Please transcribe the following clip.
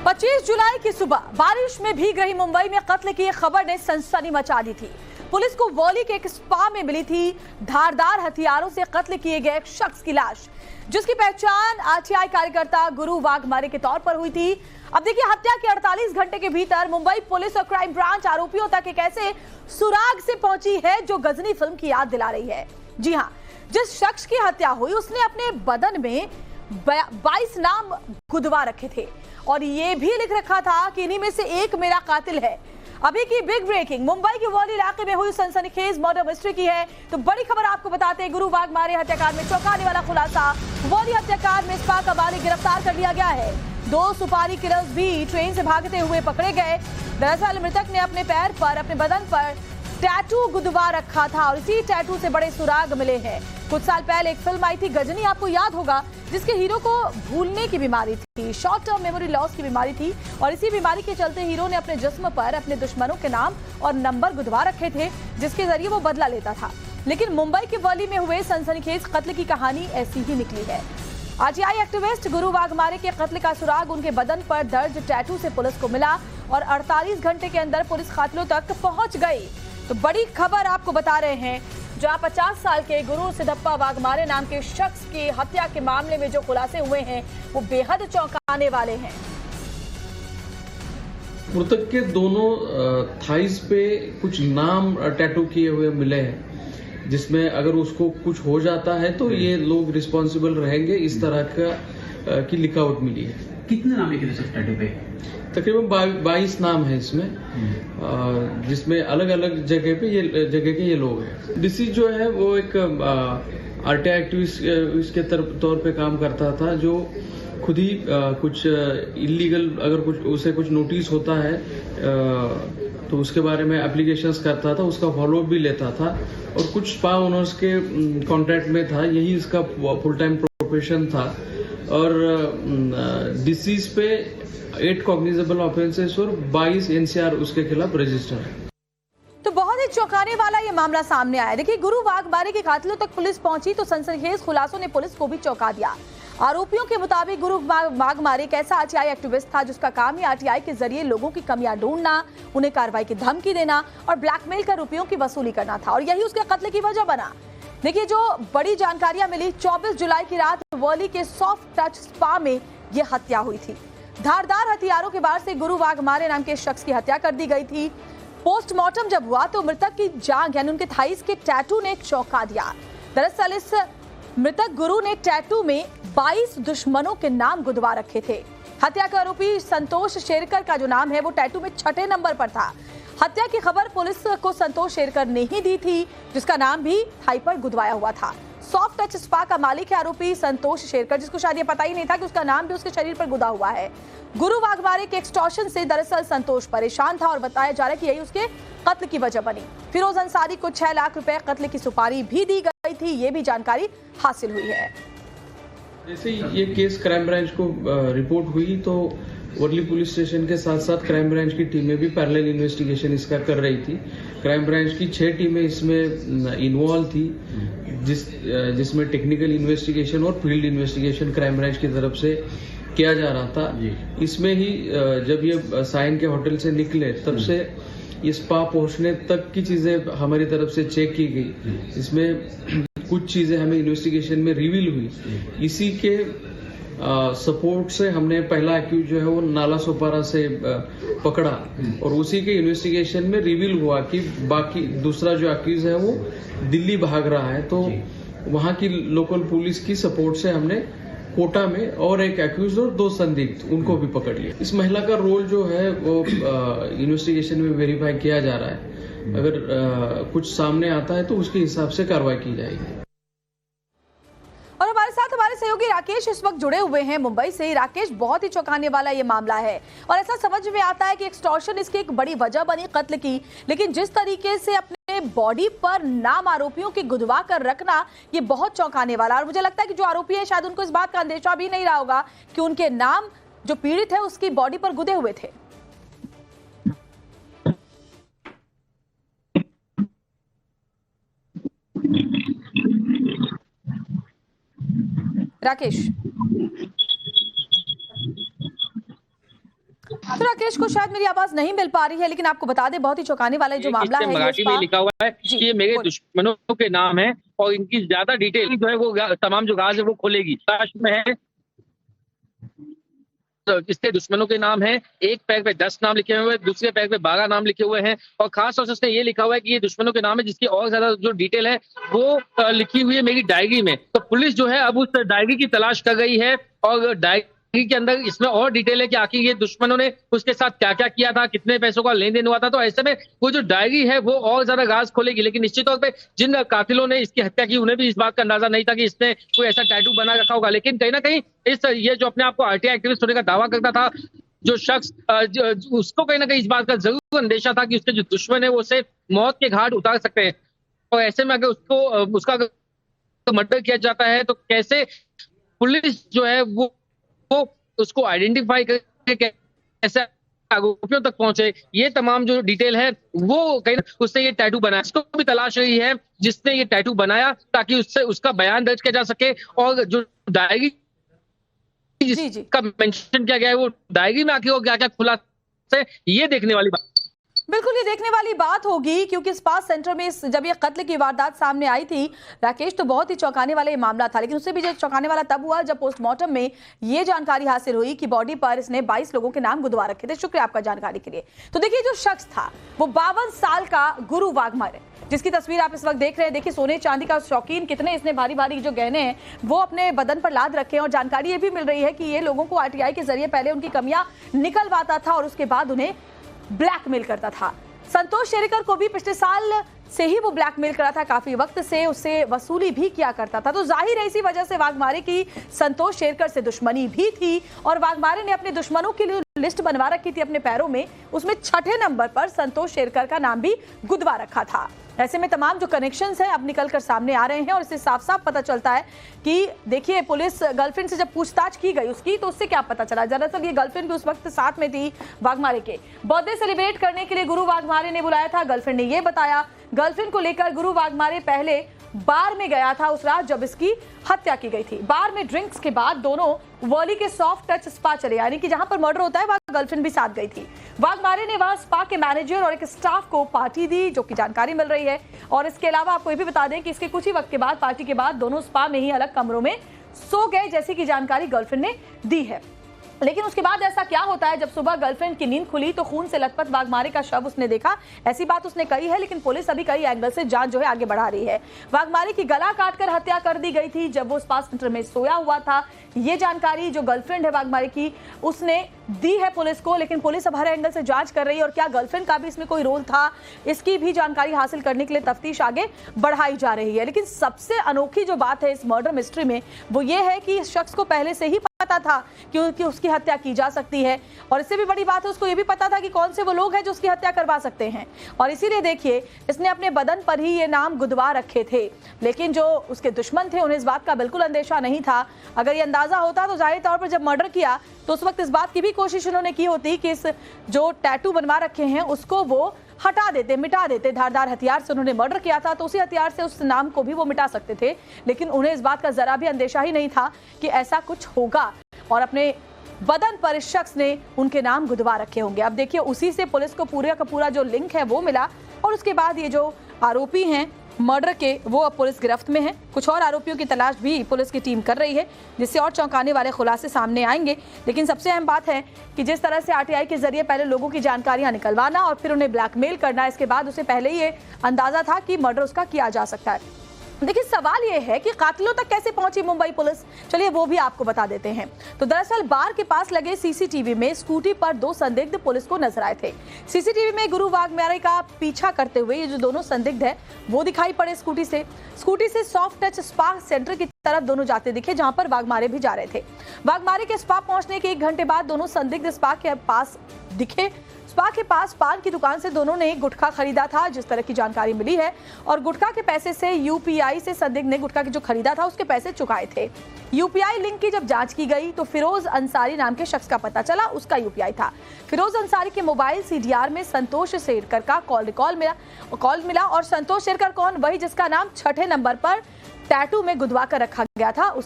25 जुलाई की सुबह बारिश में भीग रही मुंबई में कत्ल की खबर ने सनसनी मचा दी थी। पुलिस को वॉली के एक स्पा में मिली थी धारदार हथियारों से कत्ल किए गए एक शख्स की लाश, जिसकी पहचान आरटीआई कार्यकर्ता गुरु वाघमारे के तौर पर हुई थी। अब देखिए, हत्या के 48 घंटे के भीतर मुंबई पुलिस और क्राइम ब्रांच आरोपियों तक एक ऐसे सुराग से पहुंची है जो गजनी फिल्म की याद दिला रही है। जी हाँ, जिस शख्स की हत्या हुई उसने अपने बदन में 22 नाम गुदवा रखे थे और ये भी लिख रखा था कि इन्हीं में से एक मेरा कातिल है। अभी की बिग ब्रेकिंग मुंबई के वॉली इलाके में हुई सनसनीखेज मर्डर मिस्ट्री की है। तो बड़ी खबर आपको बताते हैं, गुरु वाघमारे हत्याकांड में चौंकाने वाला खुलासा। वॉली हत्याकांड में स्पा का मालिक गिरफ्तार कर लिया गया है। 2 सुपारी किलर्स भी ट्रेन से भागते हुए पकड़े गए। दरअसल मृतक ने अपने पैर पर, अपने बदन पर टैटू गुदवा रखा था और इसी टैटू से बड़े सुराग मिले हैं। कुछ साल पहले एक फिल्म आई थी गजनी, आपको याद होगा, जिसके हीरो को भूलने की बीमारी थी, शॉर्ट टर्म मेमोरी लॉस की बीमारी थी और इसी बीमारी के चलते हीरो ने अपने जिस्म पर अपने दुश्मनों के नाम और नंबर गुदवा रखे थे, जिसके जरिए वो बदला लेता था। लेकिन मुंबई के वॉली में हुए सनसनीखेज कत्ल की कहानी ऐसी ही निकली है। आरटीआई एक्टिविस्ट गुरु वाघमारे के कत्ल का सुराग उनके बदन पर दर्ज टैटू से पुलिस को मिला और 48 घंटे के अंदर पुलिस कातिलों तक पहुंच गई। तो बड़ी खबर आपको बता रहे हैं, जहां 50 साल के गुरु सिद्धप्पा वाघमारे नाम के शख्स की हत्या के मामले में जो खुलासे हुए हैं वो बेहद चौंकाने वाले हैं। मृतक के दोनों थाइस पे कुछ नाम टैटू किए हुए मिले हैं, जिसमें अगर उसको कुछ हो जाता है तो ये लोग रिस्पॉन्सिबल रहेंगे, इस तरह का की लिखावट मिली है। कितने नाम लिखे थे सर टैटू पे? तकरीबन 22 नाम है इसमें, जिसमें अलग अलग जगह के ये लोग हैं। डिसीज जो है वो एक आरटीआई एक्टिविस्ट के तौर पे काम करता था, जो खुद ही कुछ इलीगल अगर उसे कुछ नोटिस होता है तो उसके बारे में एप्लीकेशंस करता था, उसका फॉलोअप भी लेता था और कुछ स्पा ओनर्स के कॉन्ट्रैक्ट में था, यही इसका फुल टाइम प्रोफेशन था। और डिसीज पे 8 कॉग्निजेबल ऑफेंसेस और 22 एनसीआर उसके खिलाफ रजिस्टर है। तो बहुत ही चौंकाने वाला ये मामला सामने आया। देखिए, गुरु वाघमारे के कातिलों तक पुलिस पहुंची तो सनसनीखेज खुलासों ने पुलिस को भी चौंका दिया। आरोपियों के मुताबिक गुरु वाघमारे एक ऐसा आरटीआई एक्टिविस्ट था जिसका काम ही आरटीआई के जरिए लोगों की कमियां ढूंढना, उन्हें कार्रवाई की धमकी देना और ब्लैकमेल कर रुपयों की वसूली करना था और यही उसके कत्ल की वजह बना। देखिए, जो बड़ी जानकारियां मिली, 24 जुलाई की रात वॉली के सॉफ्ट टच स्पा में यह हत्या हुई थी। धारदार हथियारों के वार से गुरु वाघमारे नाम के शख्स की हत्या कर दी गई थी। पोस्टमार्टम जब हुआ तो मृतक की जांघ यानी उनके थाइस के टैटू ने चौंका दिया। दरअसल इस मृतक गुरु ने टैटू में 22 दुश्मनों के नाम गुदवा रखे थे। हत्या का आरोपी संतोष शेरकर का जो नाम है वो टैटू में 6ठे नंबर पर था। हत्या की खबर पुलिस को संतोष शेरकर ने ही दी थी, जिसका नाम भी थाई पर गुदवाया हुआ था। सॉफ्ट टच स्पा का मालिक है आरोपी संतोष शेरकर, जिसको शायद ये पता ही नहीं था कि उसका नाम भी उसके शरीर पर गुदा हुआ है। गुरु वाघमारे के एक्सटॉर्शन से दरअसल संतोष परेशान था और बताया जा रहा है कि यही उसके कत्ल की वजह बनी। फिरोज अंसारी को 6 लाख रुपए कत्ल की सुपारी भी दी गई थी, ये भी जानकारी हासिल हुई है। जैसे ये केस क्राइम ब्रांच को रिपोर्ट हुई तो वर्ली पुलिस स्टेशन के साथ साथ क्राइम ब्रांच की टीमें भी पैरेलल इन्वेस्टिगेशन इसका कर रही थी। क्राइम ब्रांच की 6 टीमें इसमें इन्वॉल्व थी, जिसमें टेक्निकल इन्वेस्टिगेशन और फील्ड इन्वेस्टिगेशन क्राइम ब्रांच की तरफ से किया जा रहा था। इसमें ही जब ये साइन के होटल से निकले तब से ये स्पा पहुंचने तक की चीजें हमारी तरफ से चेक की गई। इसमें कुछ चीजें हमें इन्वेस्टिगेशन में रिवील हुई। इसी के सपोर्ट से हमने पहला एक्यूज जो है वो नाला सोपारा से पकड़ा और उसी के इन्वेस्टिगेशन में रिवील हुआ कि बाकी दूसरा जो एक्यूज है वो दिल्ली भाग रहा है। तो वहां की लोकल पुलिस की सपोर्ट से हमने कोटा में और एक एक्यूज और 2 संदिग्ध उनको भी पकड़ लिया। इस महिला का रोल जो है वो इन्वेस्टिगेशन में वेरीफाई किया जा रहा है। अगर कुछ सामने आता है तो उसके हिसाब से कार्रवाई की जाएगी। और हमारे साथ हमारे सहयोगी राकेश इस वक्त जुड़े हुए हैं मुंबई से। राकेश, बहुत ही चौंकाने वाला ये मामला है और ऐसा समझ में आता है कि एक्सटॉर्शन इसकी एक बड़ी वजह बनी कत्ल की, लेकिन जिस तरीके से अपने बॉडी पर नाम आरोपियों के गुदवा कर रखना, ये बहुत चौंकाने वाला। और मुझे लगता है कि जो आरोपी है शायद उनको इस बात का अंदेशा भी नहीं रहा होगा कि उनके नाम जो पीड़ित है उसकी बॉडी पर गुदे हुए थे। राकेश, तो राकेश को शायद मेरी आवाज नहीं मिल पा रही है, लेकिन आपको बता दें बहुत ही चौंकाने वाला जो मामला है, मराठी में लिखा हुआ है कि ये मेरे दुश्मनों के नाम है और इनकी ज्यादा डिटेल जो है वो तमाम जो गाज है वो खोलेगी। लाश में है तो इसके दुश्मनों के नाम है, एक पैक पे 10 नाम लिखे हुए हैं, दूसरे पैक पे 12 नाम लिखे हुए हैं और खास तौर से उसने ये लिखा हुआ है कि ये दुश्मनों के नाम है जिसकी और ज्यादा जो डिटेल है वो लिखी हुई है मेरी डायरी में। तो पुलिस जो है अब उस डायरी की तलाश कर रही है और डायरी के अंदर इसमें और डिटेल है कि आखिर ये दुश्मनों ने उसके साथ क्या क्या किया था, कितने पैसों का लेन देन हुआ था। तो ऐसे में वो जो डायरी है वो और ज्यादा राज खोलेगी। लेकिन निश्चित तौर पे जिन कातिलों ने इसकी हत्या की उन्हें भी इस बात का अंदाजा नहीं था कि इसने कोई ऐसा टैटू बना रखा होगा। लेकिन कहीं ना कहीं ये जो अपने आप को आरटीआई एक्टिविस्ट होने का दावा करता था जो शख्स, उसको कहीं ना कहीं इस बात का जरूर अंदेशा था कि उसके जो दुश्मन है वो उसे मौत के घाट उतार सकते हैं। और ऐसे में अगर उसका मर्डर किया जाता है तो कैसे पुलिस जो है वो उसको आइडेंटिफाई करके कैसे आरोपियों तक पहुंचे, ये तमाम जो डिटेल है वो कहीं उसने ये टैटू बनाया, इसको भी तलाश रही है जिसने ये टैटू बनाया ताकि उससे उसका बयान दर्ज किया जा सके। और जो डायरी जिसका मेंशन किया गया है वो डायरी में आखिर क्या क्या खुलासा है ये देखने वाली बात। बिल्कुल, ये देखने वाली बात होगी क्योंकि स्पा सेंटर में जब ये कत्ल की वारदात सामने आई थी राकेश, तो बहुत ही चौंकाने वाला ये मामला था। लेकिन उससे भी जो चौंकाने वाला तब हुआ जब पोस्टमार्टम में ये जानकारी हासिल हुई कि बॉडी पर इसने 22 लोगों के नाम गुदवा रखे थे। शुक्रिया आपका जानकारी के लिए। तो देखिए जो शख्स था वो 52 साल का गुरु वाघमारे, जिसकी तस्वीर आप इस वक्त देख रहे हैं। देखिए सोने चांदी का शौकीन, कितने इसने भारी भारी जो गहने हैं वो अपने बदन पर लाद रखे हैं। और जानकारी ये भी मिल रही है कि ये लोगों को आरटीआई के जरिए पहले उनकी कमियां निकलवाता था और उसके बाद उन्हें ब्लैकमेल करता था। संतोष शेरकर को भी पिछले साल से ही वो ब्लैकमेल करा था, काफी वक्त से उससे वसूली भी किया करता था। तो जाहिर है इसी वजह से वाघमारे की संतोष शेरकर से दुश्मनी भी थी और वाघमारे ने अपने दुश्मनों के लिए लिस्ट बनवा रखी थी अपने पैरों में, उसमें 6ठे नंबर पर संतोष शेरकर का नाम भी गुदवा रखा था। ऐसे में तमाम जो कनेक्शंस हैं अब निकल कर सामने आ रहे हैं और इससे साफ साफ पता चलता है कि देखिए पुलिस गर्लफ्रेंड से जब पूछताछ की गई उसकी, तो उससे क्या पता चला। दरअसल ये गर्लफ्रेंड भी उस वक्त साथ में थी वाघमारे के। बर्थडे सेलिब्रेट करने के लिए गुरु वाघमारे ने बुलाया था, गर्लफ्रेंड ने ये बताया। गर्लफ्रेंड को लेकर गुरु वाघमारे पहले बार में गया था उस रात जब इसकी हत्या की गई थी। बार में ड्रिंक्स के बाद दोनों वर्ली के सॉफ्ट टच स्पा चले, यानी कि जहां पर मर्डर होता है वहां गर्लफ्रेंड भी साथ गई थी। वाघमारे ने वहां स्पा के मैनेजर और एक स्टाफ को पार्टी दी, जो कि जानकारी मिल रही है। और इसके अलावा आपको ये भी बता दें कि इसके कुछ ही वक्त के बाद, पार्टी के बाद, दोनों स्पा में ही अलग कमरों में सो गए, जैसी की जानकारी गर्लफ्रेंड ने दी है। लेकिन उसके बाद ऐसा क्या होता है, जब सुबह गर्लफ्रेंड की नींद खुली तो खून से लथपथ वाघमारे का शव उसने देखा, ऐसी बात उसने कही है। लेकिन पुलिस अभी कई एंगल से जांच जो है आगे बढ़ा रही है। वाघमारे की गला काटकर हत्या कर दी गई थी जब वो स्पा सेंटर में सोया हुआ था, ये जानकारी जो गर्लफ्रेंड है वाघमारे की उसने दी है पुलिस को। लेकिन पुलिस अब हर एंगल से जांच कर रही है और क्या गर्लफ्रेंड का भी इसमें कोई रोल था, इसकी भी जानकारी हासिल करने के लिए तफ्तीश आगे बढ़ाई जा रही है। लेकिन सबसे अनोखी जो बात है इस मर्डर मिस्ट्री में वो ये है कि इस शख्स को पहले से ही पता था कि उसकी हत्या की जा सकती है। और इससे भी बड़ी बात है उसको ये भी पता था कि कौन से वो लोग हैं जो उसकी हत्या करवा सकते हैं। और इसीलिए देखिए इसने अपने बदन पर ही ये नाम गुदवा रखे थे। लेकिन जो उसके दुश्मन थे उन्हें इस बात का बिल्कुल अंदेशा नहीं था। अगर ये अंदाजा होता तो जाहिर तौर पर जब मर्डर किया तो उस वक्त इस बात की भी कोशिश उन्होंने की होती कि इस जो टैटू बनवा रखे हैं उसको वो हटा देते, मिटा देते। धारदार हथियार से उन्होंने मर्डर किया था तो उसी हथियार से उस नाम को भी वो मिटा सकते थे। लेकिन उन्हें इस बात का जरा भी अंदेशा ही नहीं था कि ऐसा कुछ होगा और अपने बदन पर इस शख्स ने उनके नाम गुदवा रखे होंगे। अब देखिए उसी से पुलिस को पूरा का पूरा जो लिंक है वो मिला और उसके बाद ये जो आरोपी हैं मर्डर के वो अब पुलिस गिरफ्त में हैं। कुछ और आरोपियों की तलाश भी पुलिस की टीम कर रही है जिससे और चौंकाने वाले खुलासे सामने आएंगे। लेकिन सबसे अहम बात है कि जिस तरह से आरटीआई के जरिए पहले लोगों की जानकारियां निकलवाना और फिर उन्हें ब्लैकमेल करना, इसके बाद उसे पहले ही ये अंदाजा था कि मर्डर उसका किया जा सकता है। देखिए सवाल यह है कि कातिलों तक कैसे पहुंची मुंबई पुलिस, चलिए वो भी आपको बता देते हैं। तो दरअसल बार के पास लगे सीसीटीवी में स्कूटी पर 2 संदिग्ध पुलिस को नजर आए थे। सीसीटीवी में गुरु वाघमारे का पीछा करते हुए ये जो दोनों संदिग्ध है वो दिखाई पड़े स्कूटी से सॉफ्ट टच स्पा सेंटर की तरफ दोनों जाते दिखे, जहां पर वाघमारे भी जा रहे थे। वाघमारे के स्पा पहुंचने के 1 घंटे बाद दोनों संदिग्ध स्पा के पास दिखे। स्पा के पास पान की दुकान से दोनों ने गुटखा खरीदा था, जिस तरह की जानकारी मिली है। और गुटखा के पैसे से यूपीआई से संदिग्ध ने गुटखा की जो खरीदा था उसके पैसे चुकाए थे। यूपीआई लिंक की जब जांच की गई तो फिरोज अंसारी नाम के शख्स का पता चला, उसका यूपीआई था। फिरोज अंसारी के मोबाइल सीडीआर में संतोष शेरकर का कॉल मिला और संतोष शेरकर कौन, वही जिसका नाम 6ठे नंबर पर टैटू में गुदवा कर रखा गया था, उसका